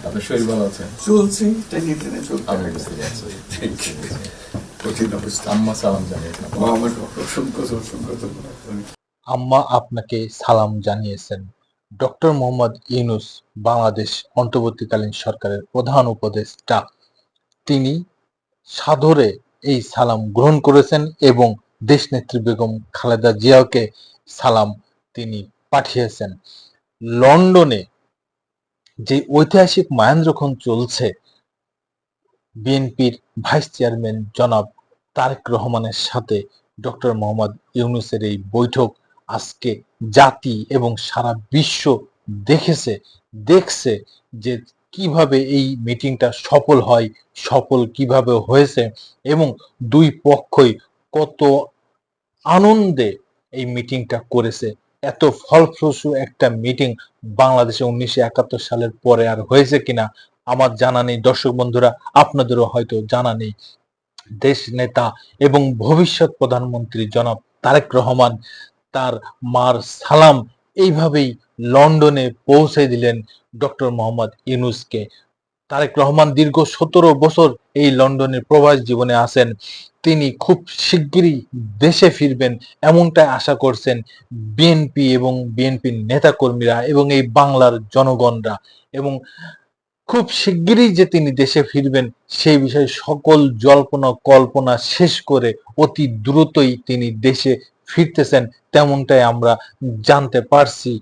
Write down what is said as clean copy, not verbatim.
আপনার শরীর ভালো আছে? চলছে টেনে টেনে চলতে আমি বুঝতে পারছি। কঠিন অবস্থা। আম্মা সালাম জানিয়েছেন। আমার অসংখ্য অসংখ্য ধন্যবাদ। আম্মা আপনাকে সালাম জানিয়েছেন। ডক্টর মোহাম্মদ ইউনূস বাংলাদেশ অন্তর্বর্তীকালীন সরকারের প্রধান উপদেষ্টা, তিনি সাদরে এই সালাম গ্রহণ করেছেন এবং দেশনেত্রী বেগম খালেদা জিয়াকে সালাম তিনি পাঠিয়েছেন। লন্ডনে যে ঐতিহাসিক মাহেন্দ্রক্ষণ চলছে, বিএনপির ভাইস চেয়ারম্যান জনাব তারেক রহমানের সাথে ডক্টর মোহাম্মদ ইউনূসের এই বৈঠক আজকে জাতি এবং সারা বিশ্ব দেখছে যে কিভাবে এই মিটিংটা সফল হয়, সফল কিভাবে হয়েছে এবং দুই পক্ষই কত আনন্দে এই মিটিংটা করেছে। এত ফলপ্রসূ একটা মিটিং বাংলাদেশে 1971 সালের পরে আর হয়েছে কিনা আমার জানা নেই। দর্শক বন্ধুরা, আপনাদেরও হয়তো জানা নেই। দেশ নেতা এবং ভবিষ্যৎ প্রধানমন্ত্রী জনাব তারেক রহমান তার মার সালাম এইভাবেই লন্ডনে পৌঁছে দিলেন ডক্টর মোহাম্মদ ইউনূসকে। তারেক রহমান দীর্ঘ 17 বছর এই লন্ডনের প্রবাস জীবনে আছেন। তিনি খুব শিগগিরই দেশে ফিরবেন এমনটাই আশা করছেন বিএনপি এবং বিএনপির নেতাকর্মীরা এবং এই বাংলার জনগণরা, এবং খুব শিগগিরই যে তিনি দেশে ফিরবেন সেই বিষয়ে সকল জল্পনা কল্পনা শেষ করে অতি দ্রুতই তিনি দেশে ফিরতেছেন তেমনটাই আমরা জানতে পারছি।